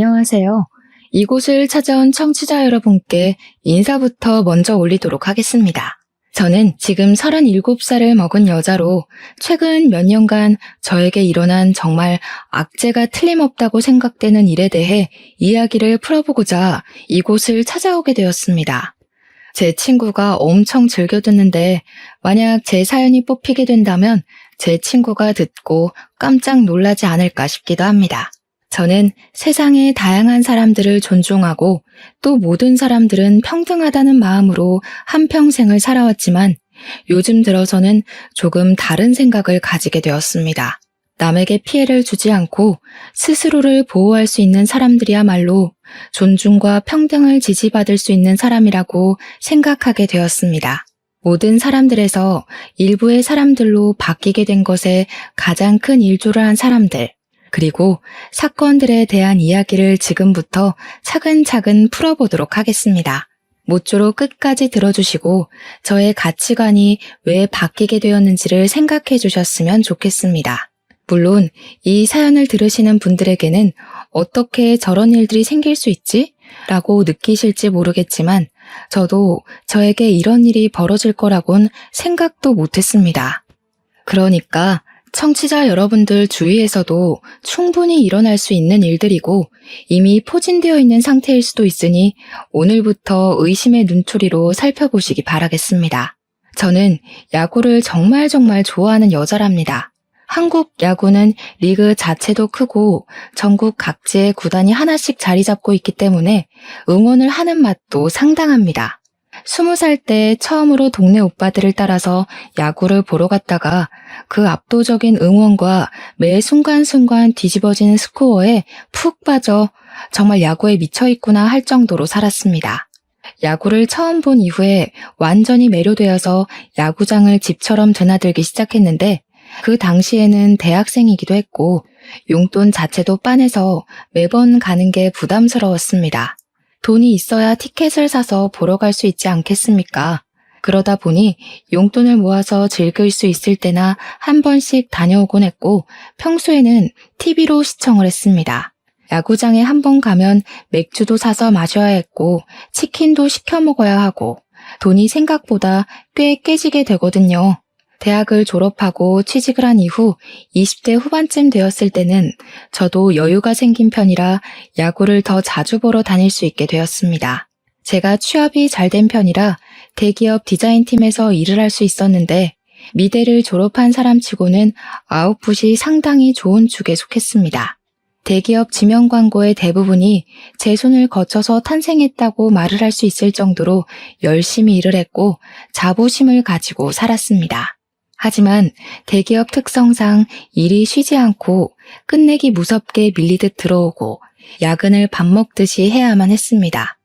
안녕하세요. 이곳을 찾아온 청취자 여러분께 인사부터 먼저 올리도록 하겠습니다. 저는 지금 37살을 먹은 여자로 최근 몇 년간 저에게 일어난 정말 악재가 틀림없다고 생각되는 일에 대해 이야기를 풀어보고자 이곳을 찾아오게 되었습니다. 제 친구가 엄청 즐겨 듣는데 만약 제 사연이 뽑히게 된다면 제 친구가 듣고 깜짝 놀라지 않을까 싶기도 합니다. 저는 세상의 다양한 사람들을 존중하고 또 모든 사람들은 평등하다는 마음으로 한평생을 살아왔지만 요즘 들어서는 조금 다른 생각을 가지게 되었습니다. 남에게 피해를 주지 않고 스스로를 보호할 수 있는 사람들이야말로 존중과 평등을 지지받을 수 있는 사람이라고 생각하게 되었습니다. 모든 사람들에서 일부의 사람들로 바뀌게 된 것에 가장 큰 일조를 한 사람들, 그리고 사건들에 대한 이야기를 지금부터 차근차근 풀어보도록 하겠습니다. 모쪼록 끝까지 들어주시고 저의 가치관이 왜 바뀌게 되었는지를 생각해 주셨으면 좋겠습니다. 물론 이 사연을 들으시는 분들에게는 어떻게 저런 일들이 생길 수 있지? 라고 느끼실지 모르겠지만 저도 저에게 이런 일이 벌어질 거라곤 생각도 못했습니다. 그러니까 청취자 여러분들 주위에서도 충분히 일어날 수 있는 일들이고 이미 포진되어 있는 상태일 수도 있으니 오늘부터 의심의 눈초리로 살펴보시기 바라겠습니다. 저는 야구를 정말 좋아하는 여자랍니다. 한국 야구는 리그 자체도 크고 전국 각지의 구단이 하나씩 자리 잡고 있기 때문에 응원을 하는 맛도 상당합니다. 20살 때 처음으로 동네 오빠들을 따라서 야구를 보러 갔다가 그 압도적인 응원과 매 순간순간 뒤집어지는 스코어에 푹 빠져 정말 야구에 미쳐있구나 할 정도로 살았습니다. 야구를 처음 본 이후에 완전히 매료되어서 야구장을 집처럼 드나들기 시작했는데 그 당시에는 대학생이기도 했고 용돈 자체도 빤해서 매번 가는 게 부담스러웠습니다. 돈이 있어야 티켓을 사서 보러 갈 수 있지 않겠습니까? 그러다 보니 용돈을 모아서 즐길 수 있을 때나 한 번씩 다녀오곤 했고 평소에는 TV로 시청을 했습니다. 야구장에 한 번 가면 맥주도 사서 마셔야 했고 치킨도 시켜 먹어야 하고 돈이 생각보다 꽤 깨지게 되거든요. 대학을 졸업하고 취직을 한 이후 20대 후반쯤 되었을 때는 저도 여유가 생긴 편이라 야구를 더 자주 보러 다닐 수 있게 되었습니다. 제가 취업이 잘 된 편이라 대기업 디자인팀에서 일을 할 수 있었는데 미대를 졸업한 사람치고는 아웃풋이 상당히 좋은 축에 속했습니다. 대기업 지명 광고의 대부분이 제 손을 거쳐서 탄생했다고 말을 할 수 있을 정도로 열심히 일을 했고 자부심을 가지고 살았습니다. 하지만 대기업 특성상 일이 쉬지 않고 끝내기 무섭게 밀리듯 들어오고 야근을 밥 먹듯이 해야만 했습니다.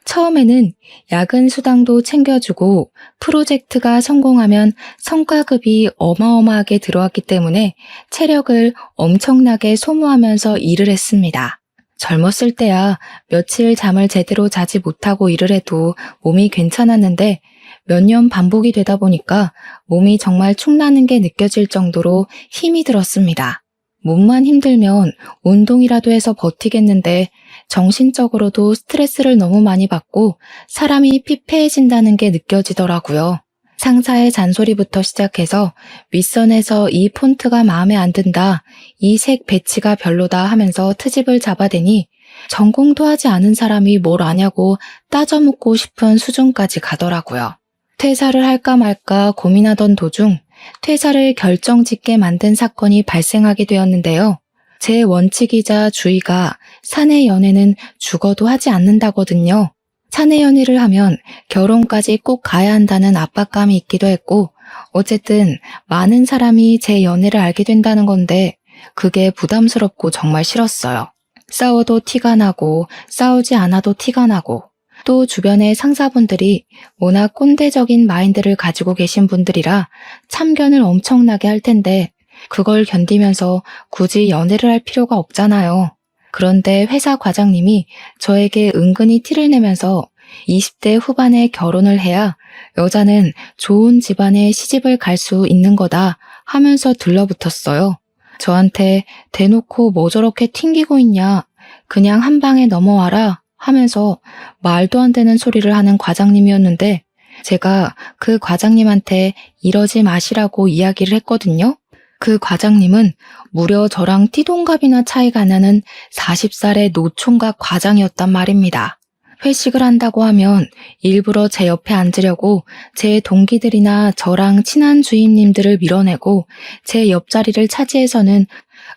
처음에는 야근 수당도 챙겨주고 프로젝트가 성공하면 성과급이 어마어마하게 들어왔기 때문에 체력을 엄청나게 소모하면서 일을 했습니다. 젊었을 때야 며칠 잠을 제대로 자지 못하고 일을 해도 몸이 괜찮았는데 몇 년 반복이 되다 보니까 몸이 정말 축나는 게 느껴질 정도로 힘이 들었습니다. 몸만 힘들면 운동이라도 해서 버티겠는데 정신적으로도 스트레스를 너무 많이 받고 사람이 피폐해진다는 게 느껴지더라고요. 상사의 잔소리부터 시작해서 윗선에서 이 폰트가 마음에 안 든다, 이 색 배치가 별로다 하면서 트집을 잡아대니 전공도 하지 않은 사람이 뭘 아냐고 따져묻고 싶은 수준까지 가더라고요. 퇴사를 할까 말까 고민하던 도중 퇴사를 결정짓게 만든 사건이 발생하게 되었는데요. 제 원칙이자 주의가 사내 연애는 죽어도 하지 않는다거든요. 사내 연애를 하면 결혼까지 꼭 가야 한다는 압박감이 있기도 했고 어쨌든 많은 사람이 제 연애를 알게 된다는 건데 그게 부담스럽고 정말 싫었어요. 싸워도 티가 나고 싸우지 않아도 티가 나고 또 주변의 상사분들이 워낙 꼰대적인 마인드를 가지고 계신 분들이라 참견을 엄청나게 할 텐데 그걸 견디면서 굳이 연애를 할 필요가 없잖아요. 그런데 회사 과장님이 저에게 은근히 티를 내면서 20대 후반에 결혼을 해야 여자는 좋은 집안에 시집을 갈 수 있는 거다 하면서 들러붙었어요. 저한테 대놓고 뭐 저렇게 튕기고 있냐, 그냥 한 방에 넘어와라 하면서 말도 안 되는 소리를 하는 과장님이었는데 제가 그 과장님한테 이러지 마시라고 이야기를 했거든요. 그 과장님은 무려 저랑 띠동갑이나 차이가 나는 40살의 노총각 과장이었단 말입니다. 회식을 한다고 하면 일부러 제 옆에 앉으려고 제 동기들이나 저랑 친한 주임님들을 밀어내고 제 옆자리를 차지해서는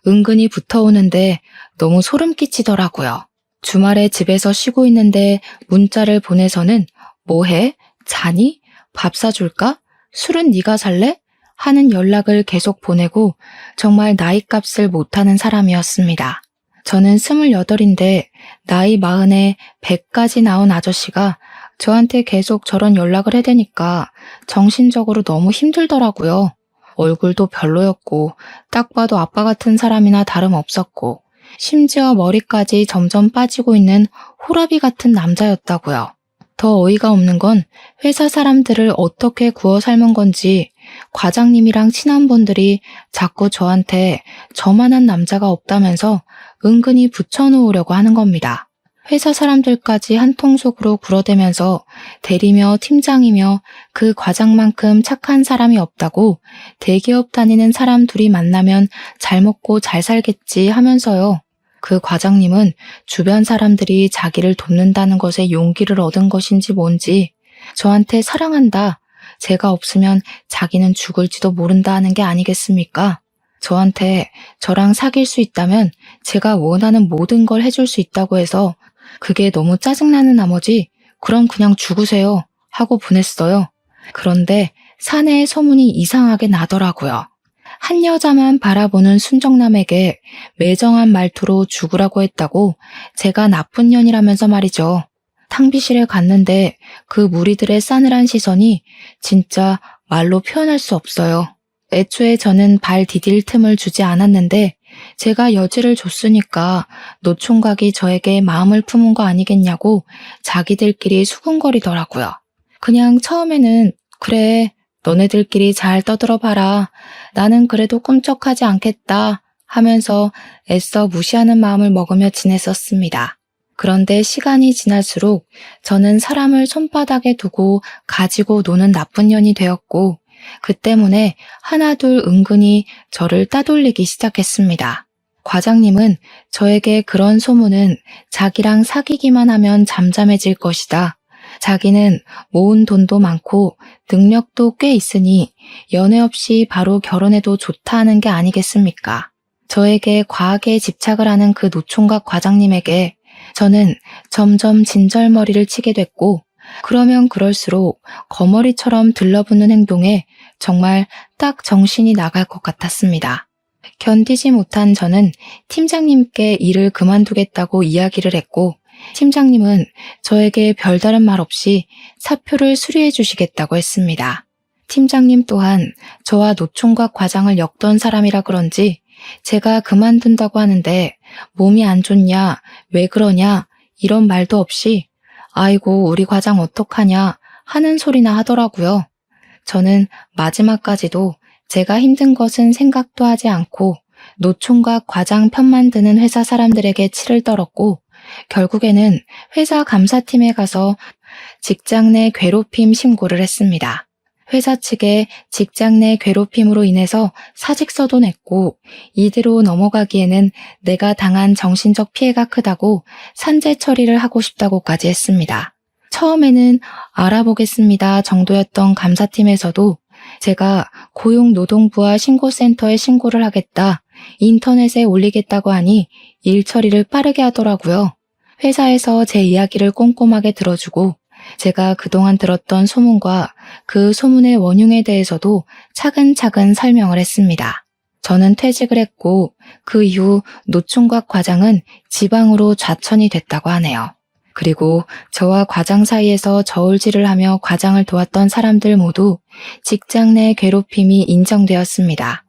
은근히 붙어오는데 너무 소름 끼치더라고요. 주말에 집에서 쉬고 있는데 문자를 보내서는 뭐해? 자니? 밥 사줄까? 술은 네가 살래? 하는 연락을 계속 보내고 정말 나이값을 못하는 사람이었습니다. 저는 28인데 나이 40에 100까지 나온 아저씨가 저한테 계속 저런 연락을 해대니까 정신적으로 너무 힘들더라고요. 얼굴도 별로였고 딱 봐도 아빠 같은 사람이나 다름없었고 심지어 머리까지 점점 빠지고 있는 호라비 같은 남자였다고요. 더 어이가 없는 건 회사 사람들을 어떻게 구워 삶은 건지 과장님이랑 친한 분들이 자꾸 저한테 저만한 남자가 없다면서 은근히 붙여놓으려고 하는 겁니다. 회사 사람들까지 한 통속으로 굴어대면서 대리며 팀장이며 그 과장만큼 착한 사람이 없다고 대기업 다니는 사람 둘이 만나면 잘 먹고 잘 살겠지 하면서요. 그 과장님은 주변 사람들이 자기를 돕는다는 것에 용기를 얻은 것인지 뭔지 저한테 사랑한다, 제가 없으면 자기는 죽을지도 모른다 하는 게 아니겠습니까? 저한테 저랑 사귈 수 있다면 제가 원하는 모든 걸 해줄 수 있다고 해서 그게 너무 짜증나는 나머지 그럼 그냥 죽으세요 하고 보냈어요. 그런데 사내의 소문이 이상하게 나더라고요. 한 여자만 바라보는 순정남에게 매정한 말투로 죽으라고 했다고 제가 나쁜 년이라면서 말이죠. 탕비실에 갔는데 그 무리들의 싸늘한 시선이 진짜 말로 표현할 수 없어요. 애초에 저는 발 디딜 틈을 주지 않았는데 제가 여지를 줬으니까 노총각이 저에게 마음을 품은 거 아니겠냐고 자기들끼리 수군거리더라고요. 그냥 처음에는 그래, 너네들끼리 잘 떠들어봐라. 나는 그래도 꿈쩍하지 않겠다 하면서 애써 무시하는 마음을 먹으며 지냈었습니다. 그런데 시간이 지날수록 저는 사람을 손바닥에 두고 가지고 노는 나쁜 년이 되었고 그 때문에 하나둘 은근히 저를 따돌리기 시작했습니다. 과장님은 저에게 그런 소문은 자기랑 사귀기만 하면 잠잠해질 것이다. 자기는 모은 돈도 많고 능력도 꽤 있으니 연애 없이 바로 결혼해도 좋다 하는 게 아니겠습니까? 저에게 과하게 집착을 하는 그 노총각 과장님에게 저는 점점 진절머리를 치게 됐고 그러면 그럴수록 거머리처럼 들러붙는 행동에 정말 딱 정신이 나갈 것 같았습니다. 견디지 못한 저는 팀장님께 일을 그만두겠다고 이야기를 했고 팀장님은 저에게 별다른 말 없이 사표를 수리해 주시겠다고 했습니다. 팀장님 또한 저와 노총각 과장을 엮던 사람이라 그런지 제가 그만둔다고 하는데 몸이 안 좋냐, 왜 그러냐 이런 말도 없이 아이고 우리 과장 어떡하냐 하는 소리나 하더라고요. 저는 마지막까지도 제가 힘든 것은 생각도 하지 않고 노총각 과장 편만 드는 회사 사람들에게 치를 떨었고 결국에는 회사 감사팀에 가서 직장 내 괴롭힘 신고를 했습니다. 회사 측에 직장 내 괴롭힘으로 인해서 사직서도 냈고 이대로 넘어가기에는 내가 당한 정신적 피해가 크다고 산재 처리를 하고 싶다고까지 했습니다. 처음에는 알아보겠습니다 정도였던 감사팀에서도 제가 고용노동부와 신고센터에 신고를 하겠다, 인터넷에 올리겠다고 하니 일 처리를 빠르게 하더라고요. 회사에서 제 이야기를 꼼꼼하게 들어주고 제가 그동안 들었던 소문과 그 소문의 원흉에 대해서도 차근차근 설명을 했습니다. 저는 퇴직을 했고 그 이후 노총각 과장은 지방으로 좌천이 됐다고 하네요. 그리고 저와 과장 사이에서 저울질을 하며 과장을 도왔던 사람들 모두 직장 내 괴롭힘이 인정되었습니다.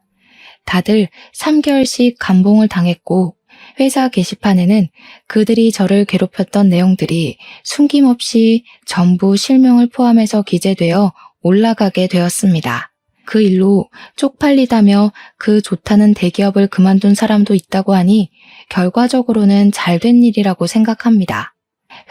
다들 3개월씩 감봉을 당했고 회사 게시판에는 그들이 저를 괴롭혔던 내용들이 숨김없이 전부 실명을 포함해서 기재되어 올라가게 되었습니다. 그 일로 쪽팔리다며 그 좋다는 대기업을 그만둔 사람도 있다고 하니 결과적으로는 잘된 일이라고 생각합니다.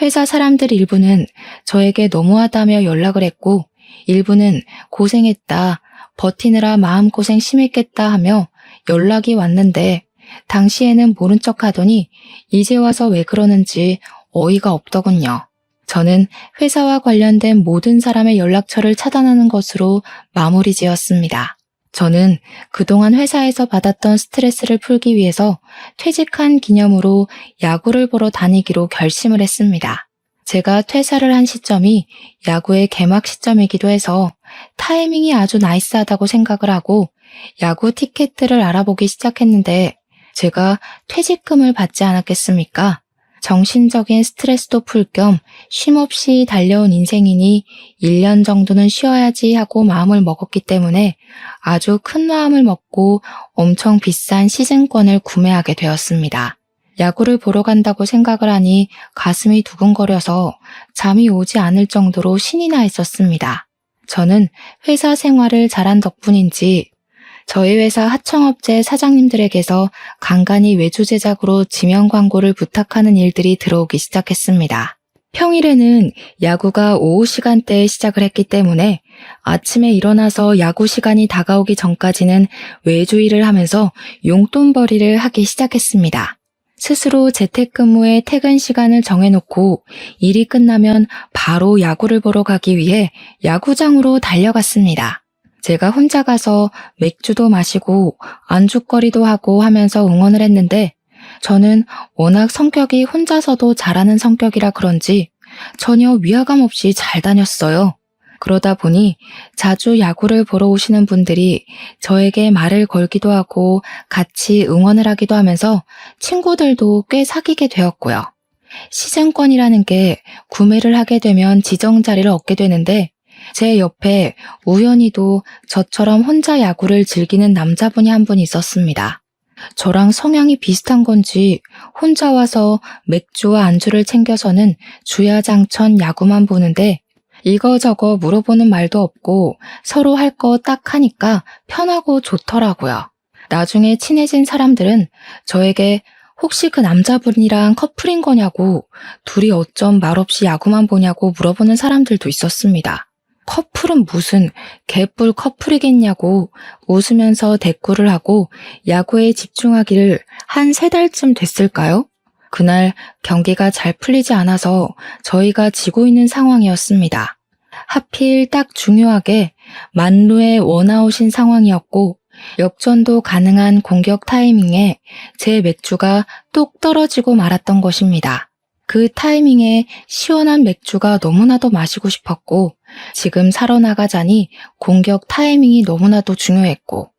회사 사람들 일부는 저에게 너무하다며 연락을 했고, 일부는 고생했다, 버티느라 마음고생 심했겠다 하며 연락이 왔는데, 당시에는 모른 척 하더니 이제 와서 왜 그러는지 어이가 없더군요. 저는 회사와 관련된 모든 사람의 연락처를 차단하는 것으로 마무리 지었습니다. 저는 그동안 회사에서 받았던 스트레스를 풀기 위해서 퇴직한 기념으로 야구를 보러 다니기로 결심을 했습니다. 제가 퇴사를 한 시점이 야구의 개막 시점이기도 해서 타이밍이 아주 나이스하다고 생각을 하고 야구 티켓들을 알아보기 시작했는데 제가 퇴직금을 받지 않았겠습니까? 정신적인 스트레스도 풀 겸 쉼없이 달려온 인생이니 1년 정도는 쉬어야지 하고 마음을 먹었기 때문에 아주 큰 마음을 먹고 엄청 비싼 시즌권을 구매하게 되었습니다. 야구를 보러 간다고 생각을 하니 가슴이 두근거려서 잠이 오지 않을 정도로 신이 나 있었습니다. 저는 회사 생활을 잘한 덕분인지 저희 회사 하청업체 사장님들에게서 간간히 외주 제작으로 지명 광고를 부탁하는 일들이 들어오기 시작했습니다. 평일에는 야구가 오후 시간대에 시작을 했기 때문에 아침에 일어나서 야구 시간이 다가오기 전까지는 외주 일을 하면서 용돈벌이를 하기 시작했습니다. 스스로 재택근무의 퇴근 시간을 정해놓고 일이 끝나면 바로 야구를 보러 가기 위해 야구장으로 달려갔습니다. 제가 혼자 가서 맥주도 마시고 안주거리도 하고 하면서 응원을 했는데 저는 워낙 성격이 혼자서도 잘하는 성격이라 그런지 전혀 위화감 없이 잘 다녔어요. 그러다 보니 자주 야구를 보러 오시는 분들이 저에게 말을 걸기도 하고 같이 응원을 하기도 하면서 친구들도 꽤 사귀게 되었고요. 시즌권이라는 게 구매를 하게 되면 지정 자리를 얻게 되는데 제 옆에 우연히도 저처럼 혼자 야구를 즐기는 남자분이 한 분 있었습니다. 저랑 성향이 비슷한 건지 혼자 와서 맥주와 안주를 챙겨서는 주야장천 야구만 보는데 이거저거 물어보는 말도 없고 서로 할 거 딱 하니까 편하고 좋더라고요. 나중에 친해진 사람들은 저에게 혹시 그 남자분이랑 커플인 거냐고 둘이 어쩜 말없이 야구만 보냐고 물어보는 사람들도 있었습니다. 커플은 무슨 개뿔 커플이겠냐고 웃으면서 대꾸를 하고 야구에 집중하기를 한 3달쯤 됐을까요? 그날 경기가 잘 풀리지 않아서 저희가 지고 있는 상황이었습니다. 하필 딱 중요하게 만루의 원아웃인 상황이었고 역전도 가능한 공격 타이밍에 제 맥주가 뚝 떨어지고 말았던 것입니다. 그 타이밍에 시원한 맥주가 너무나도 마시고 싶었고 지금 사러 나가자니 공격 타이밍이 너무나도 중요했고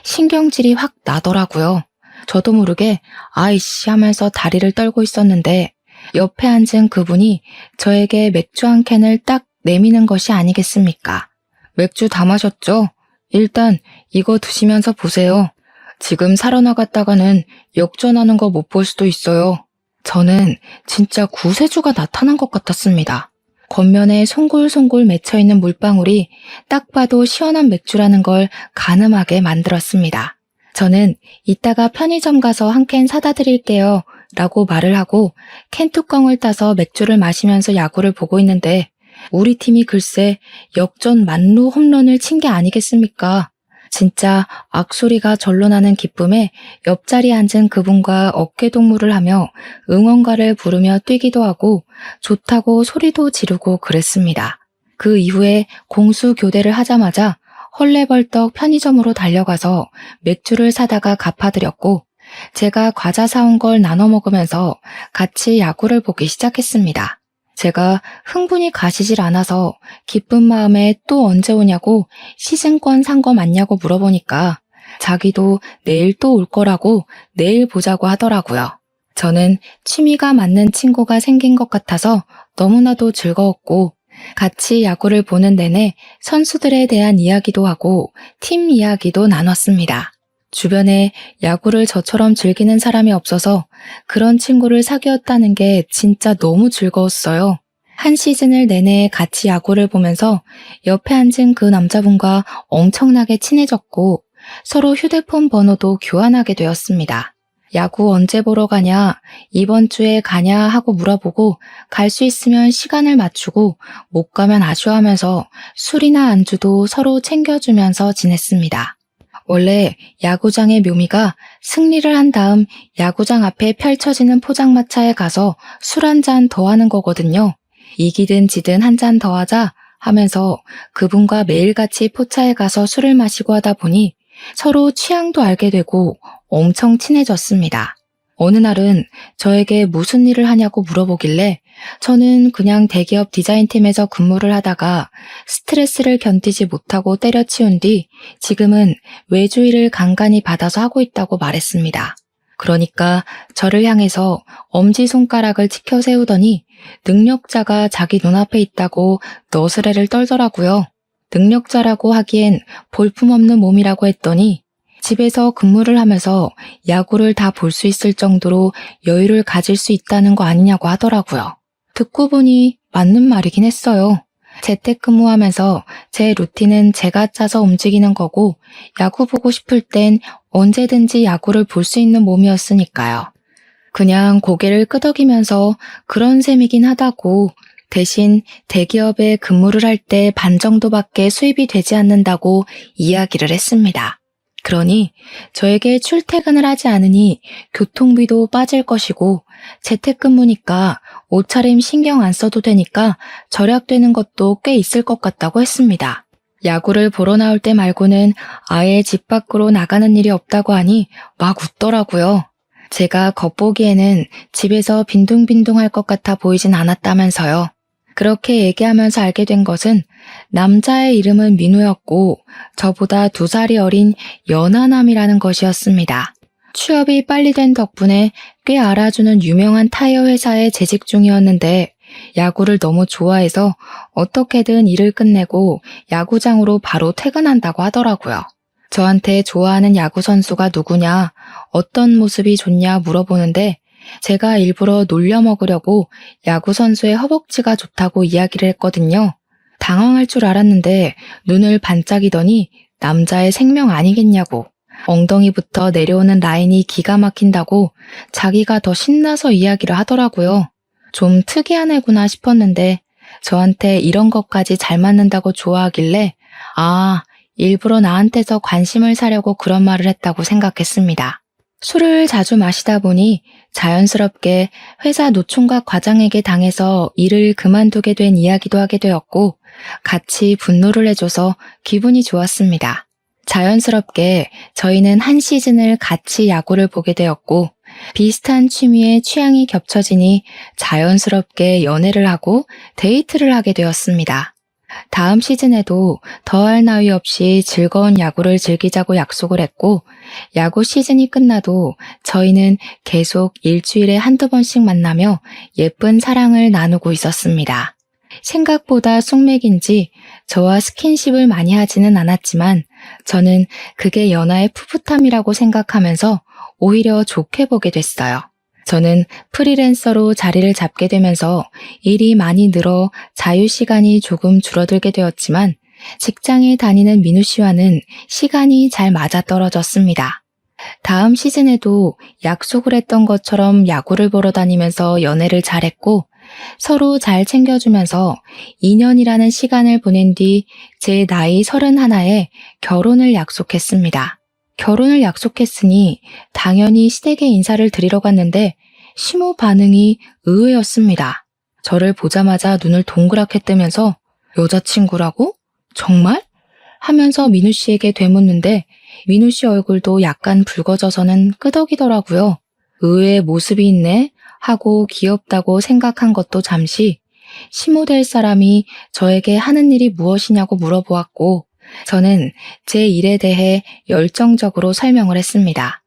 신경질이 확 나더라고요. 저도 모르게 아이씨 하면서 다리를 떨고 있었는데 옆에 앉은 그분이 저에게 맥주 한 캔을 딱 내미는 것이 아니겠습니까? 맥주 다 마셨죠? 일단 이거 드시면서 보세요. 지금 사러 나갔다가는 역전하는 거 못 볼 수도 있어요. 저는 진짜 구세주가 나타난 것 같았습니다. 겉면에 송골송골 맺혀있는 물방울이 딱 봐도 시원한 맥주라는 걸 가늠하게 만들었습니다. 저는 이따가 편의점 가서 한 캔 사다 드릴게요 라고 말을 하고 캔 뚜껑을 따서 맥주를 마시면서 야구를 보고 있는데 우리 팀이 글쎄 역전 만루 홈런을 친 게 아니겠습니까? 진짜 악소리가 절로 나는 기쁨에 옆자리에 앉은 그분과 어깨동무를 하며 응원가를 부르며 뛰기도 하고 좋다고 소리도 지르고 그랬습니다. 그 이후에 공수 교대를 하자마자 헐레벌떡 편의점으로 달려가서 맥주를 사다가 갚아드렸고 제가 과자 사온 걸 나눠 먹으면서 같이 야구를 보기 시작했습니다. 제가 흥분이 가시질 않아서 기쁜 마음에 또 언제 오냐고 시즌권 산 거 맞냐고 물어보니까 자기도 내일 또 올 거라고 내일 보자고 하더라고요. 저는 취미가 맞는 친구가 생긴 것 같아서 너무나도 즐거웠고 같이 야구를 보는 내내 선수들에 대한 이야기도 하고 팀 이야기도 나눴습니다. 주변에 야구를 저처럼 즐기는 사람이 없어서 그런 친구를 사귀었다는 게 진짜 너무 즐거웠어요. 한 시즌을 내내 같이 야구를 보면서 옆에 앉은 그 남자분과 엄청나게 친해졌고 서로 휴대폰 번호도 교환하게 되었습니다. 야구 언제 보러 가냐, 이번 주에 가냐 하고 물어보고 갈 수 있으면 시간을 맞추고 못 가면 아쉬워하면서 술이나 안주도 서로 챙겨주면서 지냈습니다. 원래 야구장의 묘미가 승리를 한 다음 야구장 앞에 펼쳐지는 포장마차에 가서 술 한 잔 더 하는 거거든요. 이기든 지든 한 잔 더 하자 하면서 그분과 매일같이 포차에 가서 술을 마시고 하다 보니 서로 취향도 알게 되고 엄청 친해졌습니다. 어느 날은 저에게 무슨 일을 하냐고 물어보길래 저는 그냥 대기업 디자인팀에서 근무를 하다가 스트레스를 견디지 못하고 때려치운 뒤 지금은 외주 일을 간간히 받아서 하고 있다고 말했습니다. 그러니까 저를 향해서 엄지손가락을 치켜 세우더니 능력자가 자기 눈앞에 있다고 너스레를 떨더라고요. 능력자라고 하기엔 볼품없는 몸이라고 했더니 집에서 근무를 하면서 야구를 다 볼 수 있을 정도로 여유를 가질 수 있다는 거 아니냐고 하더라고요. 듣고 보니 맞는 말이긴 했어요. 재택근무하면서 제 루틴은 제가 짜서 움직이는 거고 야구 보고 싶을 땐 언제든지 야구를 볼 수 있는 몸이었으니까요. 그냥 고개를 끄덕이면서 그런 셈이긴 하다고 대신 대기업에 근무를 할 때 반 정도밖에 수입이 되지 않는다고 이야기를 했습니다. 그러니 저에게 출퇴근을 하지 않으니 교통비도 빠질 것이고 재택근무니까 옷차림 신경 안 써도 되니까 절약되는 것도 꽤 있을 것 같다고 했습니다. 야구를 보러 나올 때 말고는 아예 집 밖으로 나가는 일이 없다고 하니 막 웃더라고요. 제가 겉보기에는 집에서 빈둥빈둥할 것 같아 보이진 않았다면서요. 그렇게 얘기하면서 알게 된 것은 남자의 이름은 민우였고 저보다 2살이 어린 연하남이라는 것이었습니다. 취업이 빨리 된 덕분에 꽤 알아주는 유명한 타이어 회사에 재직 중이었는데 야구를 너무 좋아해서 어떻게든 일을 끝내고 야구장으로 바로 퇴근한다고 하더라고요. 저한테 좋아하는 야구 선수가 누구냐, 어떤 모습이 좋냐 물어보는데 제가 일부러 놀려 먹으려고 야구 선수의 허벅지가 좋다고 이야기를 했거든요. 당황할 줄 알았는데 눈을 반짝이더니 남자의 생명 아니겠냐고, 엉덩이부터 내려오는 라인이 기가 막힌다고 자기가 더 신나서 이야기를 하더라고요. 좀 특이한 애구나 싶었는데 저한테 이런 것까지 잘 맞는다고 좋아하길래 일부러 나한테서 관심을 사려고 그런 말을 했다고 생각했습니다. 술을 자주 마시다 보니 자연스럽게 회사 노총각 과장에게 당해서 일을 그만두게 된 이야기도 하게 되었고 같이 분노를 해줘서 기분이 좋았습니다. 자연스럽게 저희는 한 시즌을 같이 야구를 보게 되었고 비슷한 취미에 취향이 겹쳐지니 자연스럽게 연애를 하고 데이트를 하게 되었습니다. 다음 시즌에도 더할 나위 없이 즐거운 야구를 즐기자고 약속을 했고 야구 시즌이 끝나도 저희는 계속 일주일에 한두 번씩 만나며 예쁜 사랑을 나누고 있었습니다. 생각보다 숙맥인지 저와 스킨십을 많이 하지는 않았지만 저는 그게 연하의 풋풋함이라고 생각하면서 오히려 좋게 보게 됐어요. 저는 프리랜서로 자리를 잡게 되면서 일이 많이 늘어 자유시간이 조금 줄어들게 되었지만 직장에 다니는 민우 씨와는 시간이 잘 맞아떨어졌습니다. 다음 시즌에도 약속을 했던 것처럼 야구를 보러 다니면서 연애를 잘했고 서로 잘 챙겨주면서 2년이라는 시간을 보낸 뒤 제 나이 31에 결혼을 약속했습니다. 결혼을 약속했으니 당연히 시댁에 인사를 드리러 갔는데 시모 반응이 의외였습니다. 저를 보자마자 눈을 동그랗게 뜨면서 여자친구라고? 정말? 하면서 민우 씨에게 되묻는데 민우 씨 얼굴도 약간 붉어져서는 끄덕이더라고요. 의외의 모습이 있네 하고 귀엽다고 생각한 것도 잠시 시모 될 사람이 저에게 하는 일이 무엇이냐고 물어보았고 저는 제 일에 대해 열정적으로 설명을 했습니다.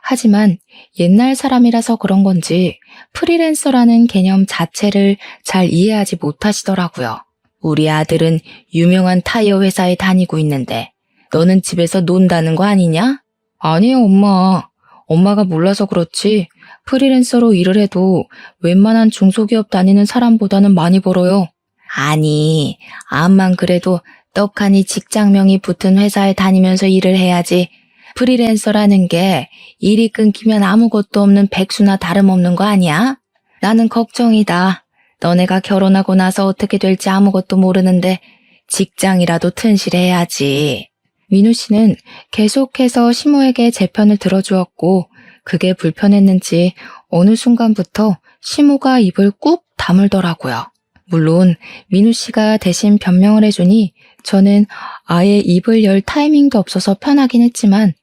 하지만 옛날 사람이라서 그런 건지 프리랜서라는 개념 자체를 잘 이해하지 못하시더라고요. 우리 아들은 유명한 타이어 회사에 다니고 있는데 너는 집에서 논다는 거 아니냐? 아니에요, 엄마. 엄마가 몰라서 그렇지 프리랜서로 일을 해도 웬만한 중소기업 다니는 사람보다는 많이 벌어요. 아니, 암만 그래도 떡하니 직장명이 붙은 회사에 다니면서 일을 해야지. 프리랜서라는 게 일이 끊기면 아무것도 없는 백수나 다름없는 거 아니야? 나는 걱정이다. 너네가 결혼하고 나서 어떻게 될지 아무것도 모르는데 직장이라도 튼실해야지. 민우 씨는 계속해서 시모에게 제 편을 들어주었고 그게 불편했는지 어느 순간부터 시모가 입을 꾹 다물더라고요. 물론 민우 씨가 대신 변명을 해주니 저는 아예 입을 열 타이밍도 없어서 편하긴 했지만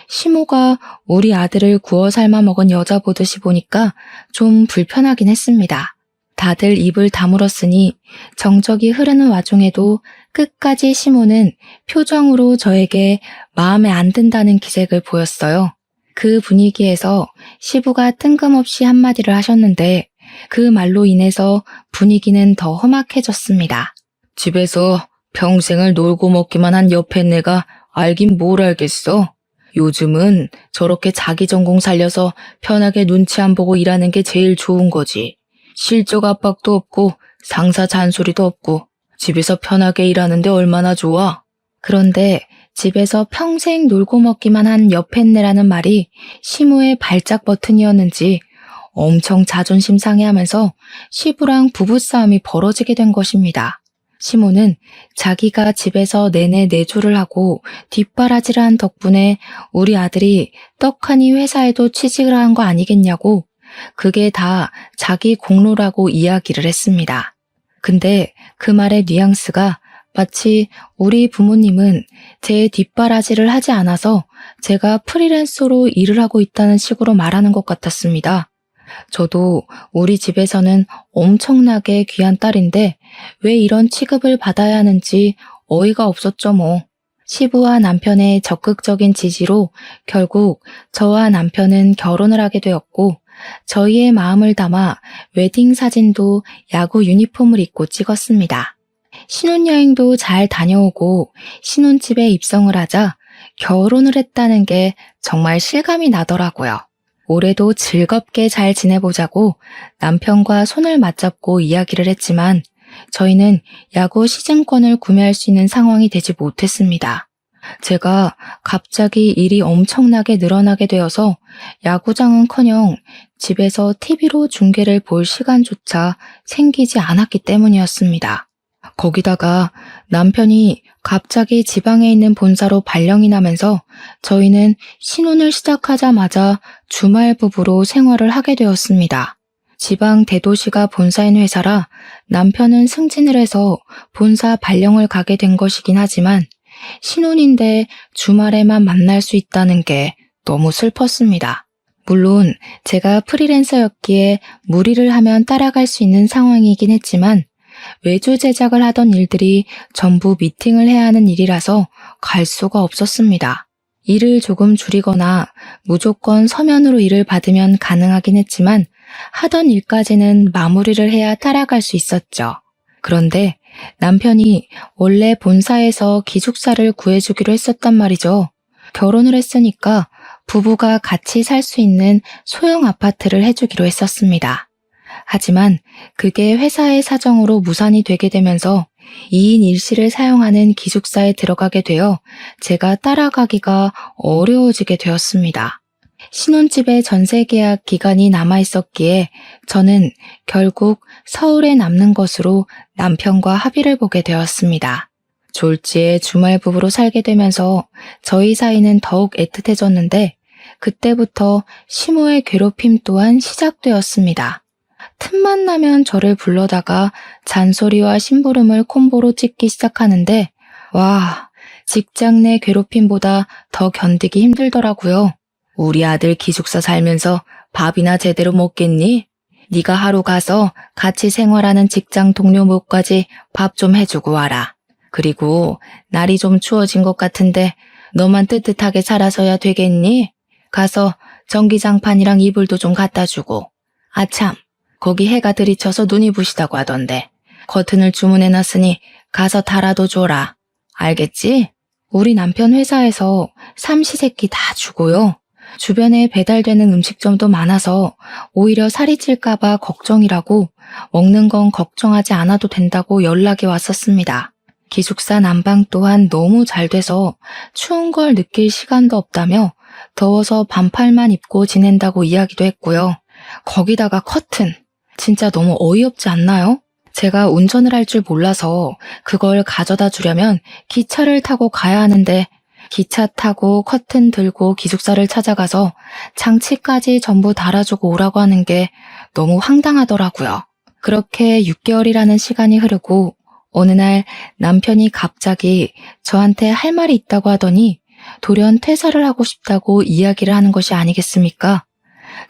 시모가 우리 아들을 구워 삶아 먹은 여자 보듯이 보니까 좀 불편하긴 했습니다. 다들 입을 다물었으니 정적이 흐르는 와중에도 끝까지 시모는 표정으로 저에게 마음에 안 든다는 기색을 보였어요. 그 분위기에서 시부가 뜬금없이 한마디를 하셨는데 그 말로 인해서 분위기는 더 험악해졌습니다. 집에서 평생을 놀고 먹기만 한 옆에 내가 알긴 뭘 알겠어. 요즘은 저렇게 자기 전공 살려서 편하게 눈치 안 보고 일하는 게 제일 좋은 거지. 실적 압박도 없고 상사 잔소리도 없고 집에서 편하게 일하는데 얼마나 좋아. 그런데 집에서 평생 놀고 먹기만 한 여팻네라는 말이 시무의 발작 버튼이었는지 엄청 자존심 상해하면서 시부랑 부부싸움이 벌어지게 된 것입니다. 시모는 자기가 집에서 내내 내조를 하고 뒷바라지를 한 덕분에 우리 아들이 떡하니 회사에도 취직을 한 거 아니겠냐고 그게 다 자기 공로라고 이야기를 했습니다. 근데 그 말의 뉘앙스가 마치 우리 부모님은 제 뒷바라지를 하지 않아서 제가 프리랜서로 일을 하고 있다는 식으로 말하는 것 같았습니다. 저도 우리 집에서는 엄청나게 귀한 딸인데 왜 이런 취급을 받아야 하는지 어이가 없었죠 뭐. 시부와 남편의 적극적인 지지로 결국 저와 남편은 결혼을 하게 되었고 저희의 마음을 담아 웨딩 사진도 야구 유니폼을 입고 찍었습니다. 신혼여행도 잘 다녀오고 신혼집에 입성을 하자 결혼을 했다는 게 정말 실감이 나더라고요. 올해도 즐겁게 잘 지내보자고 남편과 손을 맞잡고 이야기를 했지만 저희는 야구 시즌권을 구매할 수 있는 상황이 되지 못했습니다. 제가 갑자기 일이 엄청나게 늘어나게 되어서 야구장은커녕 집에서 TV로 중계를 볼 시간조차 생기지 않았기 때문이었습니다. 거기다가 남편이 갑자기 지방에 있는 본사로 발령이 나면서 저희는 신혼을 시작하자마자 주말 부부로 생활을 하게 되었습니다. 지방 대도시가 본사인 회사라 남편은 승진을 해서 본사 발령을 가게 된 것이긴 하지만 신혼인데 주말에만 만날 수 있다는 게 너무 슬펐습니다. 물론 제가 프리랜서였기에 무리를 하면 따라갈 수 있는 상황이긴 했지만 외주 제작을 하던 일들이 전부 미팅을 해야 하는 일이라서 갈 수가 없었습니다. 일을 조금 줄이거나 무조건 서면으로 일을 받으면 가능하긴 했지만 하던 일까지는 마무리를 해야 따라갈 수 있었죠. 그런데 남편이 원래 본사에서 기숙사를 구해주기로 했었단 말이죠. 결혼을 했으니까 부부가 같이 살 수 있는 소형 아파트를 해주기로 했었습니다. 하지만 그게 회사의 사정으로 무산이 되게 되면서 2인 1실을 사용하는 기숙사에 들어가게 되어 제가 따라가기가 어려워지게 되었습니다. 신혼집의 전세 계약 기간이 남아 있었기에 저는 결국 서울에 남는 것으로 남편과 합의를 보게 되었습니다. 졸지에 주말 부부로 살게 되면서 저희 사이는 더욱 애틋해졌는데 그때부터 시모의 괴롭힘 또한 시작되었습니다. 틈만 나면 저를 불러다가 잔소리와 심부름을 콤보로 찍기 시작하는데 와, 직장 내 괴롭힘보다 더 견디기 힘들더라고요. 우리 아들 기숙사 살면서 밥이나 제대로 먹겠니? 네가 하루 가서 같이 생활하는 직장 동료 목까지 밥 좀 해주고 와라. 그리고 날이 좀 추워진 것 같은데 너만 뜨뜻하게 살아서야 되겠니? 가서 전기장판이랑 이불도 좀 갖다 주고. 아참, 거기 해가 들이쳐서 눈이 부시다고 하던데 커튼을 주문해놨으니 가서 달아도 줘라. 알겠지? 우리 남편 회사에서 삼시세끼 다 주고요. 주변에 배달되는 음식점도 많아서 오히려 살이 찔까봐 걱정이라고 먹는 건 걱정하지 않아도 된다고 연락이 왔었습니다. 기숙사 난방 또한 너무 잘 돼서 추운 걸 느낄 시간도 없다며 더워서 반팔만 입고 지낸다고 이야기도 했고요. 거기다가 커튼. 진짜 너무 어이없지 않나요? 제가 운전을 할 줄 몰라서 그걸 가져다 주려면 기차를 타고 가야 하는데 기차 타고 커튼 들고 기숙사를 찾아가서 장치까지 전부 달아주고 오라고 하는 게 너무 황당하더라고요. 그렇게 6개월이라는 시간이 흐르고 어느 날 남편이 갑자기 저한테 할 말이 있다고 하더니 돌연 퇴사를 하고 싶다고 이야기를 하는 것이 아니겠습니까?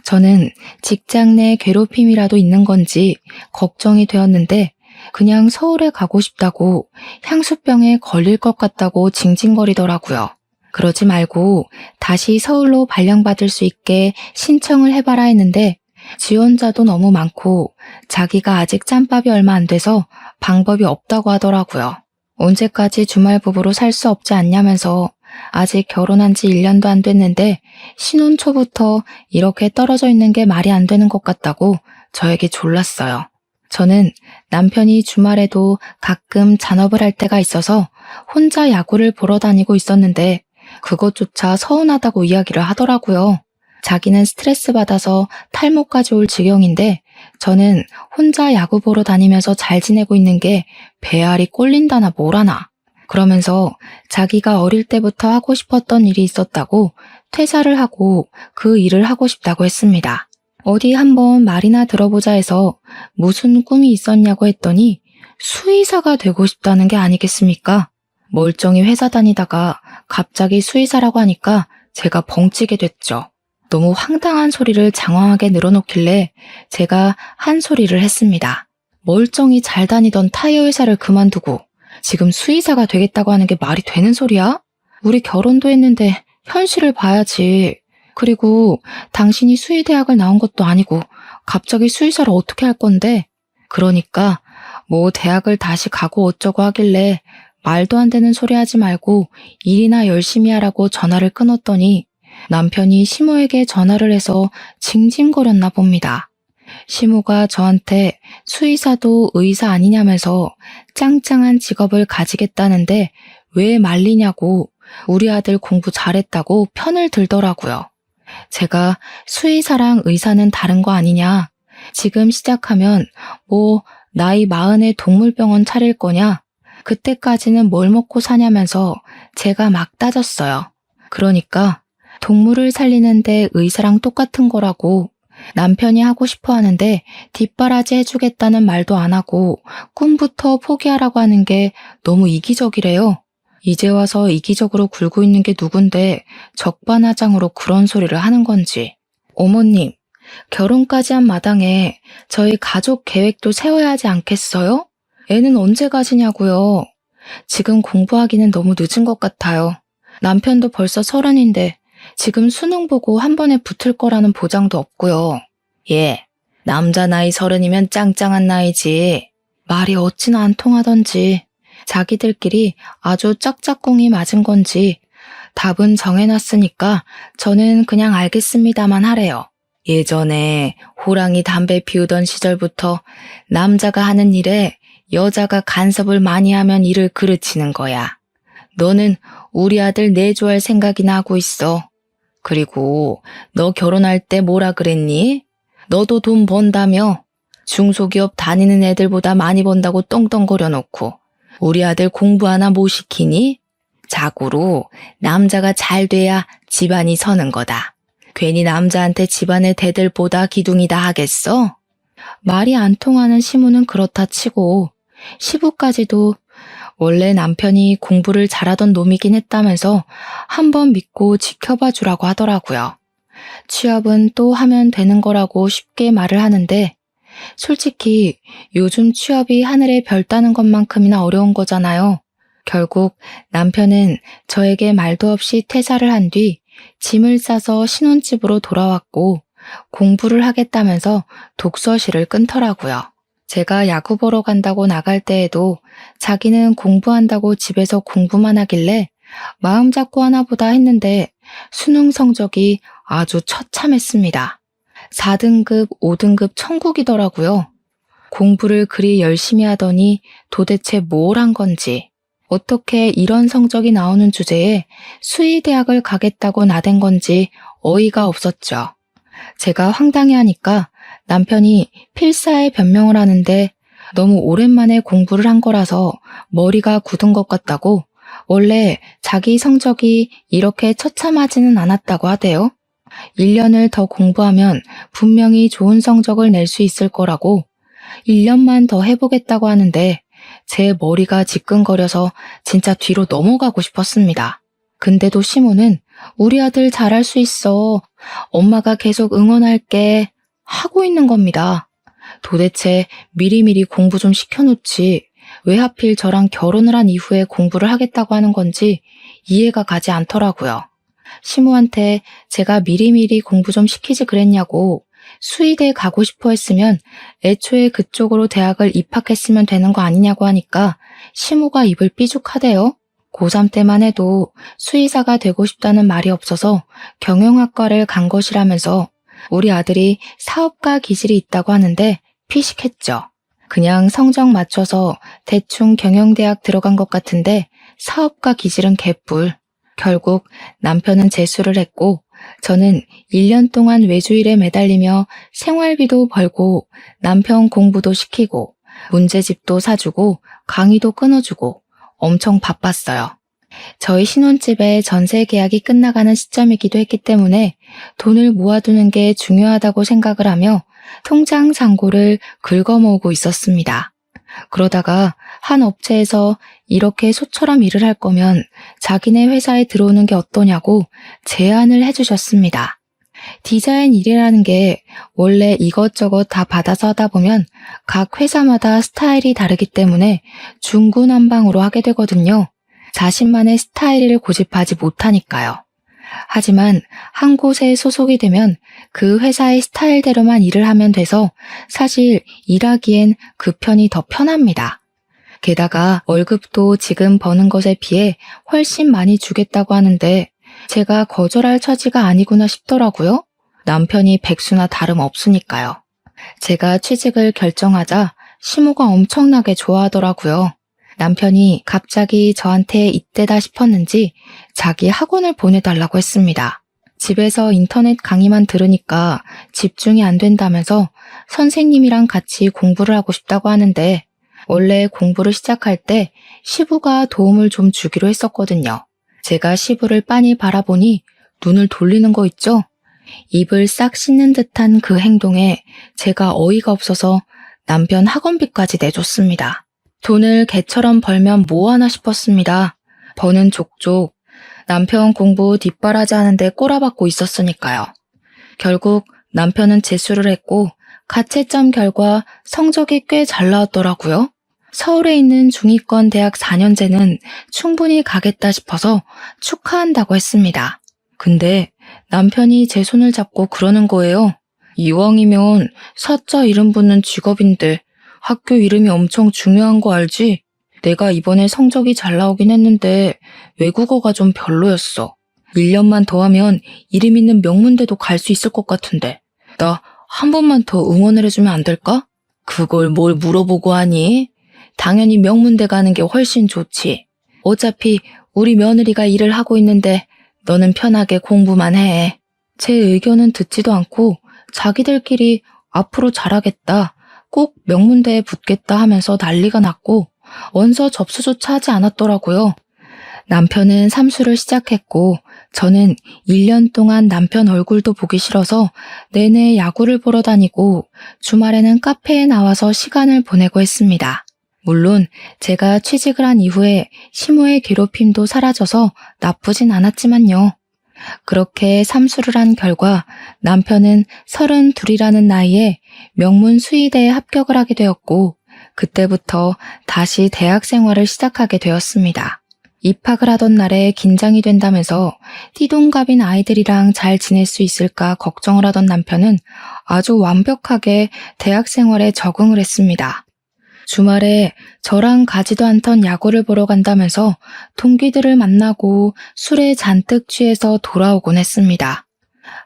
저는 직장 내 괴롭힘이라도 있는 건지 걱정이 되었는데 그냥 서울에 가고 싶다고 향수병에 걸릴 것 같다고 징징거리더라고요. 그러지 말고 다시 서울로 발령받을 수 있게 신청을 해봐라 했는데 지원자도 너무 많고 자기가 아직 짬밥이 얼마 안 돼서 방법이 없다고 하더라고요. 언제까지 주말부부로 살 수 없지 않냐면서 아직 결혼한 지 1년도 안 됐는데 신혼 초부터 이렇게 떨어져 있는 게 말이 안 되는 것 같다고 저에게 졸랐어요. 저는 남편이 주말에도 가끔 잔업을 할 때가 있어서 혼자 야구를 보러 다니고 있었는데 그것조차 서운하다고 이야기를 하더라고요. 자기는 스트레스 받아서 탈모까지 올 지경인데 저는 혼자 야구 보러 다니면서 잘 지내고 있는 게 배알이 꼴린다나 뭐라나. 그러면서 자기가 어릴 때부터 하고 싶었던 일이 있었다고 퇴사를 하고 그 일을 하고 싶다고 했습니다. 어디 한번 말이나 들어보자 해서 무슨 꿈이 있었냐고 했더니 수의사가 되고 싶다는 게 아니겠습니까? 멀쩡히 회사 다니다가 갑자기 수의사라고 하니까 제가 벙찌게 됐죠. 너무 황당한 소리를 장황하게 늘어놓길래 제가 한 소리를 했습니다. 멀쩡히 잘 다니던 타이어 회사를 그만두고 지금 수의사가 되겠다고 하는 게 말이 되는 소리야? 우리 결혼도 했는데 현실을 봐야지. 그리고 당신이 수의대학을 나온 것도 아니고 갑자기 수의사를 어떻게 할 건데? 그러니까 뭐 대학을 다시 가고 어쩌고 하길래 말도 안 되는 소리 하지 말고 일이나 열심히 하라고 전화를 끊었더니 남편이 시모에게 전화를 해서 징징거렸나 봅니다. 시모가 저한테 수의사도 의사 아니냐면서 짱짱한 직업을 가지겠다는데 왜 말리냐고 우리 아들 공부 잘했다고 편을 들더라고요. 제가 수의사랑 의사는 다른 거 아니냐? 지금 시작하면 뭐 나이 40에 동물병원 차릴 거냐? 그때까지는 뭘 먹고 사냐면서 제가 막 따졌어요. 그러니까 동물을 살리는데 의사랑 똑같은 거라고 남편이 하고 싶어 하는데 뒷바라지 해주겠다는 말도 안 하고 꿈부터 포기하라고 하는 게 너무 이기적이래요. 이제 와서 이기적으로 굴고 있는 게 누군데 적반하장으로 그런 소리를 하는 건지. 어머님, 결혼까지 한 마당에 저희 가족 계획도 세워야 하지 않겠어요? 애는 언제 가지냐고요. 지금 공부하기는 너무 늦은 것 같아요. 남편도 벌써 30인데 지금 수능 보고 한 번에 붙을 거라는 보장도 없고요. 예, 남자 나이 30이면 짱짱한 나이지. 말이 어찌나 안 통하던지 자기들끼리 아주 짝짝꿍이 맞은 건지 답은 정해놨으니까 저는 그냥 알겠습니다만 하래요. 예전에 호랑이 담배 피우던 시절부터 남자가 하는 일에 여자가 간섭을 많이 하면 일을 그르치는 거야. 너는 우리 아들 내조할 생각이나 하고 있어. 그리고 너 결혼할 때 뭐라 그랬니? 너도 돈 번다며? 중소기업 다니는 애들보다 많이 번다고 떵떵거려 놓고 우리 아들 공부 하나 못 시키니? 자고로 남자가 잘 돼야 집안이 서는 거다. 괜히 남자한테 집안의 대들보다 기둥이다 하겠어? 말이 안 통하는 시무는 그렇다 치고 시부까지도 원래 남편이 공부를 잘하던 놈이긴 했다면서 한번 믿고 지켜봐 주라고 하더라고요. 취업은 또 하면 되는 거라고 쉽게 말을 하는데 솔직히 요즘 취업이 하늘의 별 따는 것만큼이나 어려운 거잖아요. 결국 남편은 저에게 말도 없이 퇴사를 한 뒤 짐을 싸서 신혼집으로 돌아왔고 공부를 하겠다면서 독서실을 끊더라고요. 제가 야구 보러 간다고 나갈 때에도 자기는 공부한다고 집에서 공부만 하길래 마음 잡고 하나 보다 했는데 수능 성적이 아주 처참했습니다. 4등급, 5등급 천국이더라고요. 공부를 그리 열심히 하더니 도대체 뭘 한 건지. 어떻게 이런 성적이 나오는 주제에 수의대학을 가겠다고 나댄 건지 어이가 없었죠. 제가 황당해하니까 남편이 필사에 변명을 하는데 너무 오랜만에 공부를 한 거라서 머리가 굳은 것 같다고, 원래 자기 성적이 이렇게 처참하지는 않았다고 하대요. 1년을 더 공부하면 분명히 좋은 성적을 낼 수 있을 거라고, 1년만 더 해보겠다고 하는데 제 머리가 지끈거려서 진짜 뒤로 넘어가고 싶었습니다. 근데도 시모는 우리 아들 잘할 수 있어. 엄마가 계속 응원할게. 하고 있는 겁니다. 도대체 미리미리 공부 좀 시켜놓지 왜 하필 저랑 결혼을 한 이후에 공부를 하겠다고 하는 건지 이해가 가지 않더라고요. 시모한테 제가 미리미리 공부 좀 시키지 그랬냐고, 수의대 가고 싶어 했으면 애초에 그쪽으로 대학을 입학했으면 되는 거 아니냐고 하니까 시모가 입을 삐죽하대요. 고3 때만 해도 수의사가 되고 싶다는 말이 없어서 경영학과를 간 것이라면서 우리 아들이 사업가 기질이 있다고 하는데 피식했죠. 그냥 성적 맞춰서 대충 경영대학 들어간 것 같은데 사업가 기질은 개뿔. 결국 남편은 재수를 했고 저는 1년 동안 외주일에 매달리며 생활비도 벌고 남편 공부도 시키고 문제집도 사주고 강의도 끊어주고 엄청 바빴어요. 저희 신혼집의 전세 계약이 끝나가는 시점이기도 했기 때문에 돈을 모아두는 게 중요하다고 생각을 하며 통장 잔고를 긁어모으고 있었습니다. 그러다가 한 업체에서 이렇게 소처럼 일을 할 거면 자기네 회사에 들어오는 게 어떠냐고 제안을 해주셨습니다. 디자인 일이라는 게 원래 이것저것 다 받아서 하다 보면 각 회사마다 스타일이 다르기 때문에 중구난방으로 하게 되거든요. 자신만의 스타일을 고집하지 못하니까요. 하지만 한 곳에 소속이 되면 그 회사의 스타일대로만 일을 하면 돼서 사실 일하기엔 그 편이 더 편합니다. 게다가 월급도 지금 버는 것에 비해 훨씬 많이 주겠다고 하는데 제가 거절할 처지가 아니구나 싶더라고요. 남편이 백수나 다름없으니까요. 제가 취직을 결정하자 시모가 엄청나게 좋아하더라고요. 남편이 갑자기 저한테 이때다 싶었는지 자기 학원을 보내달라고 했습니다. 집에서 인터넷 강의만 들으니까 집중이 안 된다면서 선생님이랑 같이 공부를 하고 싶다고 하는데 원래 공부를 시작할 때 시부가 도움을 좀 주기로 했었거든요. 제가 시부를 빤히 바라보니 눈을 돌리는 거 있죠? 입을 싹 씻는 듯한 그 행동에 제가 어이가 없어서 남편 학원비까지 내줬습니다. 돈을 개처럼 벌면 뭐하나 싶었습니다. 버는 족족 남편 공부 뒷바라지 하는데 꼬라박고 있었으니까요. 결국 남편은 재수를 했고 가채점 결과 성적이 꽤 잘 나왔더라고요. 서울에 있는 중위권 대학 4년제는 충분히 가겠다 싶어서 축하한다고 했습니다. 근데 남편이 제 손을 잡고 그러는 거예요. 이왕이면 사자 이름 붙는 직업인데 학교 이름이 엄청 중요한 거 알지? 내가 이번에 성적이 잘 나오긴 했는데 외국어가 좀 별로였어. 1년만 더 하면 이름 있는 명문대도 갈 수 있을 것 같은데 나 한 번만 더 응원을 해주면 안 될까? 그걸 뭘 물어보고 하니? 당연히 명문대 가는 게 훨씬 좋지. 어차피 우리 며느리가 일을 하고 있는데 너는 편하게 공부만 해. 제 의견은 듣지도 않고 자기들끼리 앞으로 잘하겠다, 꼭 명문대에 붙겠다 하면서 난리가 났고 원서 접수조차 하지 않았더라고요. 남편은 삼수를 시작했고 저는 1년 동안 남편 얼굴도 보기 싫어서 내내 야구를 보러 다니고 주말에는 카페에 나와서 시간을 보내고 했습니다. 물론 제가 취직을 한 이후에 시모의 괴롭힘도 사라져서 나쁘진 않았지만요. 그렇게 삼수를 한 결과 남편은 32이라는 나이에 명문 수의대에 합격을 하게 되었고 그때부터 다시 대학 생활을 시작하게 되었습니다. 입학을 하던 날에 긴장이 된다면서 띠동갑인 아이들이랑 잘 지낼 수 있을까 걱정을 하던 남편은 아주 완벽하게 대학 생활에 적응을 했습니다. 주말에 저랑 가지도 않던 야구를 보러 간다면서 동기들을 만나고 술에 잔뜩 취해서 돌아오곤 했습니다.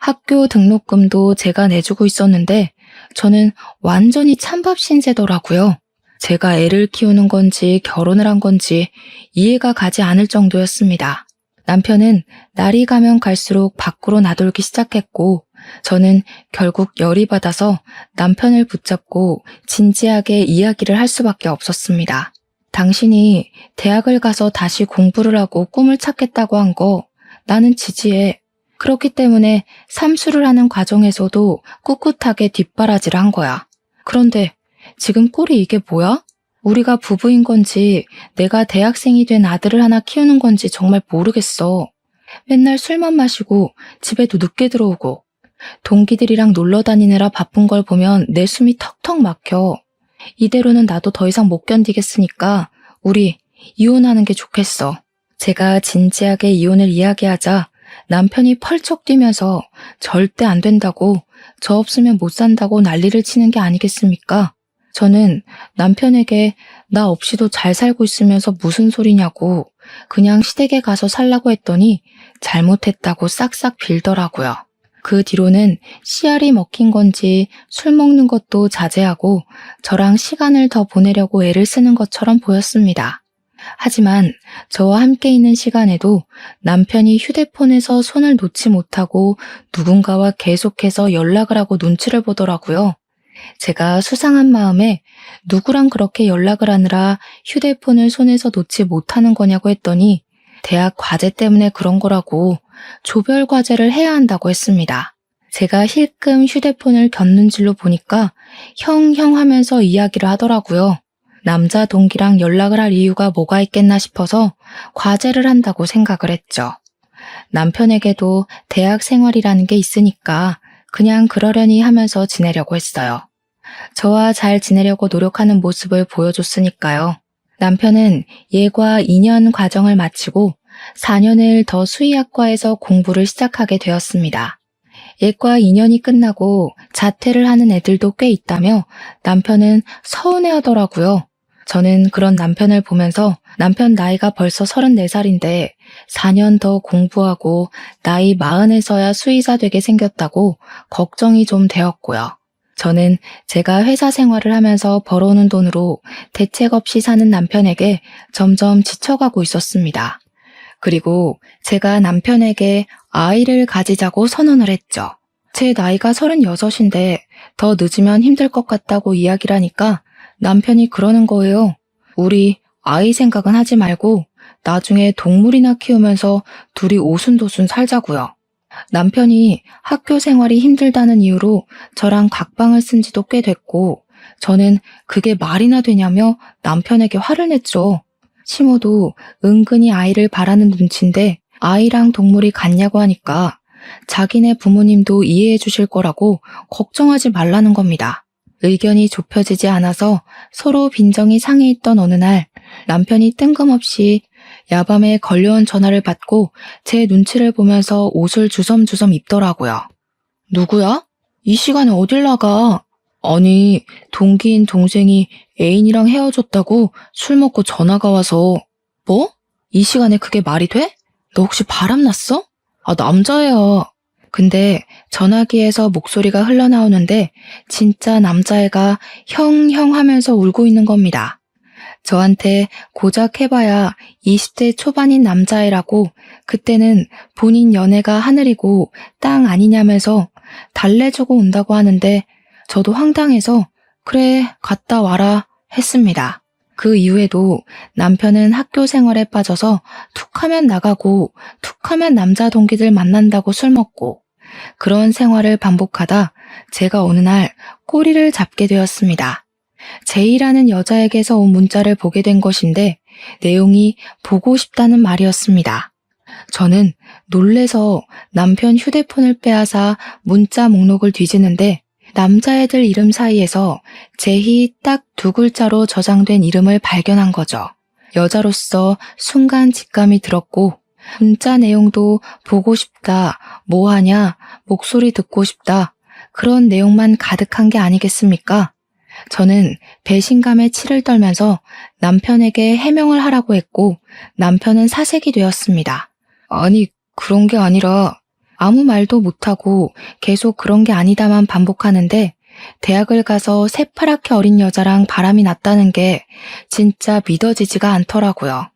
학교 등록금도 제가 내주고 있었는데 저는 완전히 찬밥 신세더라고요. 제가 애를 키우는 건지 결혼을 한 건지 이해가 가지 않을 정도였습니다. 남편은 날이 가면 갈수록 밖으로 나돌기 시작했고 저는 결국 열이 받아서 남편을 붙잡고 진지하게 이야기를 할 수밖에 없었습니다. 당신이 대학을 가서 다시 공부를 하고 꿈을 찾겠다고 한 거 나는 지지해. 그렇기 때문에 삼수를 하는 과정에서도 꿋꿋하게 뒷바라지를 한 거야. 그런데 지금 꼴이 이게 뭐야? 우리가 부부인 건지 내가 대학생이 된 아들을 하나 키우는 건지 정말 모르겠어. 맨날 술만 마시고 집에도 늦게 들어오고 동기들이랑 놀러 다니느라 바쁜 걸 보면 내 숨이 턱턱 막혀. 이대로는 나도 더 이상 못 견디겠으니까 우리 이혼하는 게 좋겠어. 제가 진지하게 이혼을 이야기하자 남편이 펄쩍 뛰면서 절대 안 된다고, 저 없으면 못 산다고 난리를 치는 게 아니겠습니까? 저는 남편에게 나 없이도 잘 살고 있으면서 무슨 소리냐고 그냥 시댁에 가서 살라고 했더니 잘못했다고 싹싹 빌더라고요. 그 뒤로는 씨알이 먹힌 건지 술 먹는 것도 자제하고 저랑 시간을 더 보내려고 애를 쓰는 것처럼 보였습니다. 하지만 저와 함께 있는 시간에도 남편이 휴대폰에서 손을 놓지 못하고 누군가와 계속해서 연락을 하고 눈치를 보더라고요. 제가 수상한 마음에 누구랑 그렇게 연락을 하느라 휴대폰을 손에서 놓지 못하는 거냐고 했더니 대학 과제 때문에 그런 거라고 조별 과제를 해야 한다고 했습니다. 제가 힐끔 휴대폰을 곁눈질로 보니까 형 하면서 이야기를 하더라고요. 남자 동기랑 연락을 할 이유가 뭐가 있겠나 싶어서 과제를 한다고 생각을 했죠. 남편에게도 대학 생활이라는 게 있으니까 그냥 그러려니 하면서 지내려고 했어요. 저와 잘 지내려고 노력하는 모습을 보여줬으니까요. 남편은 예과 2년 과정을 마치고 4년을 더 수의학과에서 공부를 시작하게 되었습니다. 예과 2년이 끝나고 자퇴를 하는 애들도 꽤 있다며 남편은 서운해하더라고요. 저는 그런 남편을 보면서 남편 나이가 벌써 34살인데 4년 더 공부하고 나이 40에서야 수의사 되게 생겼다고 걱정이 좀 되었고요. 저는 제가 회사 생활을 하면서 벌어오는 돈으로 대책 없이 사는 남편에게 점점 지쳐가고 있었습니다. 그리고 제가 남편에게 아이를 가지자고 선언을 했죠. 제 나이가 36인데 더 늦으면 힘들 것 같다고 이야기를 하니까 남편이 그러는 거예요. 우리 아이 생각은 하지 말고 나중에 동물이나 키우면서 둘이 오순도순 살자고요. 남편이 학교 생활이 힘들다는 이유로 저랑 각방을 쓴 지도 꽤 됐고 저는 그게 말이나 되냐며 남편에게 화를 냈죠. 시모도 은근히 아이를 바라는 눈치인데 아이랑 동물이 같냐고 하니까 자기네 부모님도 이해해 주실 거라고 걱정하지 말라는 겁니다. 의견이 좁혀지지 않아서 서로 빈정이 상해있던 어느 날 남편이 뜬금없이 야밤에 걸려온 전화를 받고 제 눈치를 보면서 옷을 주섬주섬 입더라고요. 누구야? 이 시간에 어딜 나가? 아니, 동기인 동생이 애인이랑 헤어졌다고 술 먹고 전화가 와서. 뭐? 이 시간에 그게 말이 돼? 너 혹시 바람났어? 아, 남자애야. 근데 전화기에서 목소리가 흘러나오는데 진짜 남자애가 형 하면서 울고 있는 겁니다. 저한테 고작 해봐야 20대 초반인 남자애라고 그때는 본인 연애가 하늘이고 땅 아니냐면서 달래주고 온다고 하는데 저도 황당해서 그래 갔다 와라 했습니다. 그 이후에도 남편은 학교 생활에 빠져서 툭하면 나가고 툭하면 남자 동기들 만난다고 술 먹고 그런 생활을 반복하다 제가 어느 날 꼬리를 잡게 되었습니다. 제이라는 여자에게서 온 문자를 보게 된 것인데 내용이 보고 싶다는 말이었습니다. 저는 놀래서 남편 휴대폰을 빼앗아 문자 목록을 뒤지는데 남자애들 이름 사이에서 제희 딱 2글자로 저장된 이름을 발견한 거죠. 여자로서 순간 직감이 들었고 문자 내용도 보고 싶다, 뭐하냐, 목소리 듣고 싶다 그런 내용만 가득한 게 아니겠습니까? 저는 배신감에 치를 떨면서 남편에게 해명을 하라고 했고 남편은 사색이 되었습니다. 아니 그런 게 아니라 아무 말도 못하고 계속 그런 게 아니다만 반복하는데 대학을 가서 새파랗게 어린 여자랑 바람이 났다는 게 진짜 믿어지지가 않더라고요.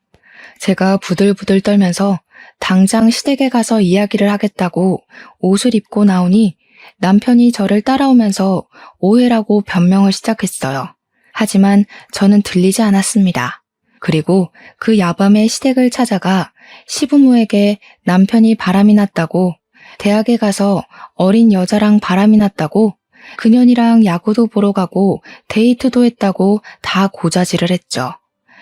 제가 부들부들 떨면서 당장 시댁에 가서 이야기를 하겠다고 옷을 입고 나오니 남편이 저를 따라오면서 오해라고 변명을 시작했어요. 하지만 저는 들리지 않았습니다. 그리고 그 야밤에 시댁을 찾아가 시부모에게 남편이 바람이 났다고, 대학에 가서 어린 여자랑 바람이 났다고, 그년이랑 야구도 보러 가고 데이트도 했다고 다 고자질을 했죠.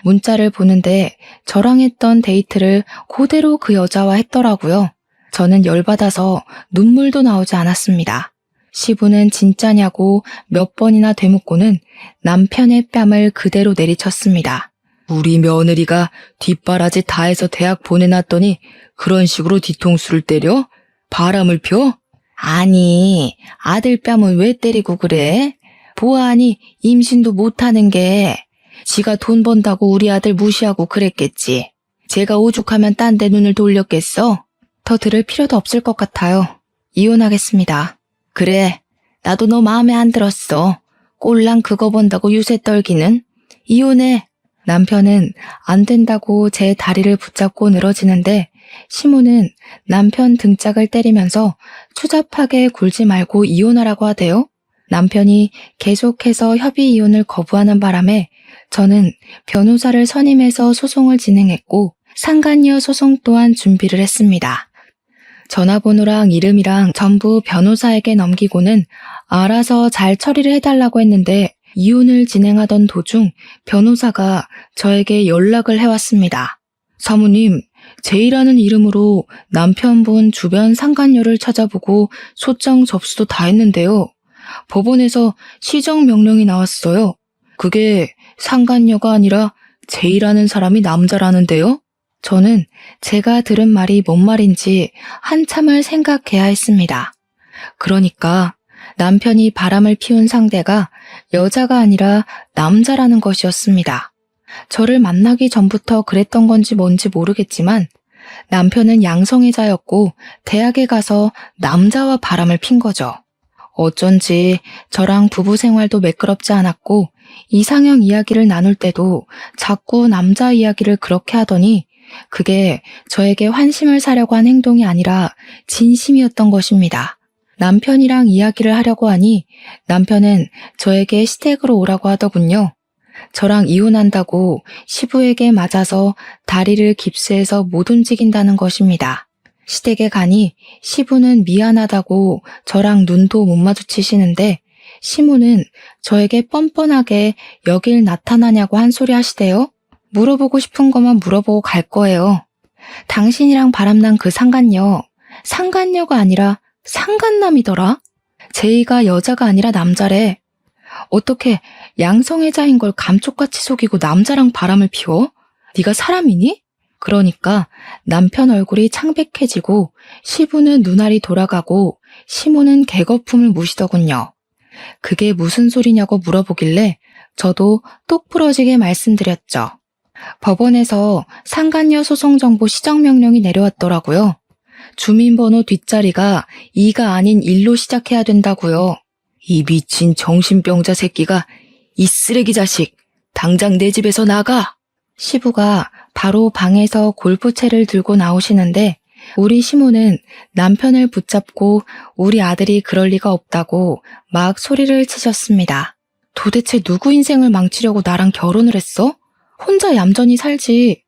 문자를 보는데 저랑 했던 데이트를 그대로 그 여자와 했더라고요. 저는 열받아서 눈물도 나오지 않았습니다. 시부는 진짜냐고 몇 번이나 되묻고는 남편의 뺨을 그대로 내리쳤습니다. 우리 며느리가 뒷바라지 다 해서 대학 보내놨더니 그런 식으로 뒤통수를 때려? 바람을 펴? 아니, 아들 뺨은 왜 때리고 그래? 보아하니 임신도 못하는 게 지가 돈 번다고 우리 아들 무시하고 그랬겠지. 제가 오죽하면 딴 데 눈을 돌렸겠어? 더 들을 필요도 없을 것 같아요. 이혼하겠습니다. 그래, 나도 너 마음에 안 들었어. 꼴랑 그거 본다고 유세 떨기는. 이혼해. 남편은 안 된다고 제 다리를 붙잡고 늘어지는데 시모는 남편 등짝을 때리면서 추잡하게 굴지 말고 이혼하라고 하대요. 남편이 계속해서 협의 이혼을 거부하는 바람에 저는 변호사를 선임해서 소송을 진행했고 상간녀 소송 또한 준비를 했습니다. 전화번호랑 이름이랑 전부 변호사에게 넘기고는 알아서 잘 처리를 해달라고 했는데 이혼을 진행하던 도중 변호사가 저에게 연락을 해왔습니다. 사모님, 제이라는 이름으로 남편분 주변 상간녀를 찾아보고 소장 접수도 다 했는데요. 법원에서 시정 명령이 나왔어요. 그게 상간녀가 아니라 제이라는 사람이 남자라는데요. 저는 제가 들은 말이 뭔 말인지 한참을 생각해야 했습니다. 그러니까 남편이 바람을 피운 상대가 여자가 아니라 남자라는 것이었습니다. 저를 만나기 전부터 그랬던 건지 뭔지 모르겠지만 남편은 양성애자였고 대학에 가서 남자와 바람을 핀 거죠. 어쩐지 저랑 부부 생활도 매끄럽지 않았고 이상형 이야기를 나눌 때도 자꾸 남자 이야기를 그렇게 하더니 그게 저에게 환심을 사려고 한 행동이 아니라 진심이었던 것입니다. 남편이랑 이야기를 하려고 하니 남편은 저에게 시댁으로 오라고 하더군요. 저랑 이혼한다고 시부에게 맞아서 다리를 깁스해서 못 움직인다는 것입니다. 시댁에 가니 시부는 미안하다고 저랑 눈도 못 마주치시는데 시모는 저에게 뻔뻔하게 여길 나타나냐고 한 소리 하시대요. 물어보고 싶은 것만 물어보고 갈 거예요. 당신이랑 바람난 그 상간녀가 아니라 상간남이더라? 제이가 여자가 아니라 남자래. 어떻게 양성애자인 걸 감쪽같이 속이고 남자랑 바람을 피워? 네가 사람이니? 그러니까 남편 얼굴이 창백해지고 시부는 눈알이 돌아가고 시모는 개거품을 무시더군요. 그게 무슨 소리냐고 물어보길래 저도 똑 부러지게 말씀드렸죠. 법원에서 상간녀 소송 정보 시정 명령이 내려왔더라고요. 주민번호 뒷자리가 2가 아닌 1로 시작해야 된다고요. 이 미친 정신병자 새끼가, 이 쓰레기 자식, 당장 내 집에서 나가! 시부가 바로 방에서 골프채를 들고 나오시는데 우리 시모는 남편을 붙잡고 우리 아들이 그럴 리가 없다고 막 소리를 치셨습니다. 도대체 누구 인생을 망치려고 나랑 결혼을 했어? 혼자 얌전히 살지.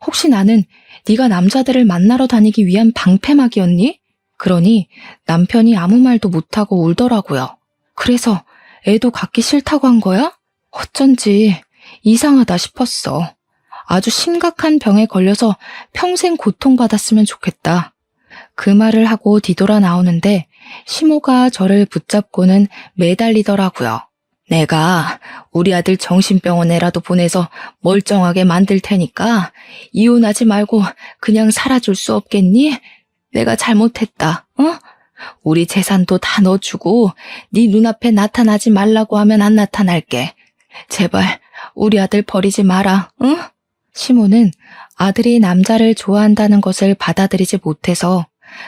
혹시 나는 네가 남자들을 만나러 다니기 위한 방패막이었니? 그러니 남편이 아무 말도 못하고 울더라고요. 그래서 애도 갖기 싫다고 한 거야? 어쩐지 이상하다 싶었어. 아주 심각한 병에 걸려서 평생 고통받았으면 좋겠다. 그 말을 하고 뒤돌아 나오는데 시모가 저를 붙잡고는 매달리더라고요. 내가 우리 아들 정신병원에라도 보내서 멀쩡하게 만들 테니까 이혼하지 말고 그냥 살아줄 수 없겠니? 내가 잘못했다, 어? 우리 재산도 다 넣어주고 네 눈앞에 나타나지 말라고 하면 안 나타날게. 제발 우리 아들 버리지 마라, 응? 시모는 아들이 남자를 좋아한다는 것을 받아들이지 못해서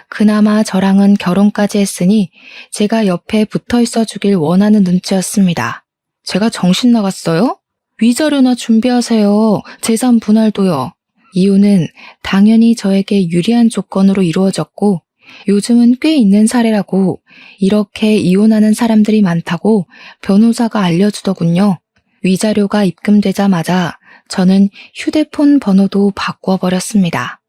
그나마 저랑은 결혼까지 했으니 제가 옆에 붙어 있어 주길 원하는 눈치였습니다. 제가 정신 나갔어요? 위자료나 준비하세요. 재산 분할도요. 이혼은 당연히 저에게 유리한 조건으로 이루어졌고 요즘은 꽤 있는 사례라고 이렇게 이혼하는 사람들이 많다고 변호사가 알려주더군요. 위자료가 입금되자마자 저는 휴대폰 번호도 바꿔버렸습니다.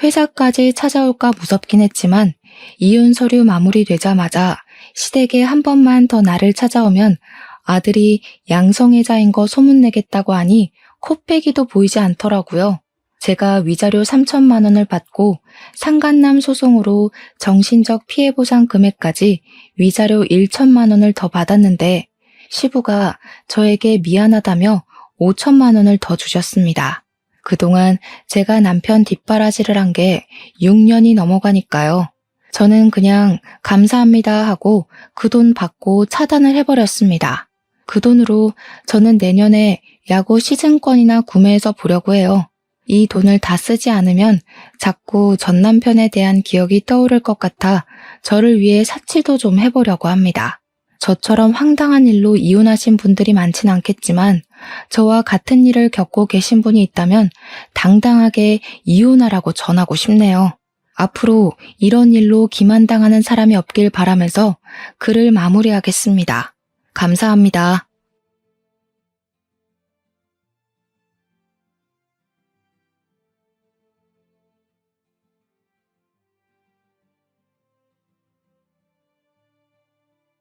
회사까지 찾아올까 무섭긴 했지만 이혼 서류 마무리되자마자 시댁에 한 번만 더 나를 찾아오면 아들이 양성애자인 거 소문내겠다고 하니 코빼기도 보이지 않더라고요. 제가 위자료 3천만 원을 받고 상간남 소송으로 정신적 피해보상 금액까지 위자료 1천만 원을 더 받았는데 시부가 저에게 미안하다며 5천만 원을 더 주셨습니다. 그동안 제가 남편 뒷바라지를 한 게 6년이 넘어가니까요. 저는 그냥 감사합니다 하고 그 돈 받고 차단을 해버렸습니다. 그 돈으로 저는 내년에 야구 시즌권이나 구매해서 보려고 해요. 이 돈을 다 쓰지 않으면 자꾸 전 남편에 대한 기억이 떠오를 것 같아 저를 위해 사치도 좀 해보려고 합니다. 저처럼 황당한 일로 이혼하신 분들이 많진 않겠지만 저와 같은 일을 겪고 계신 분이 있다면 당당하게 이혼하라고 전하고 싶네요. 앞으로 이런 일로 기만당하는 사람이 없길 바라면서 글을 마무리하겠습니다. 감사합니다.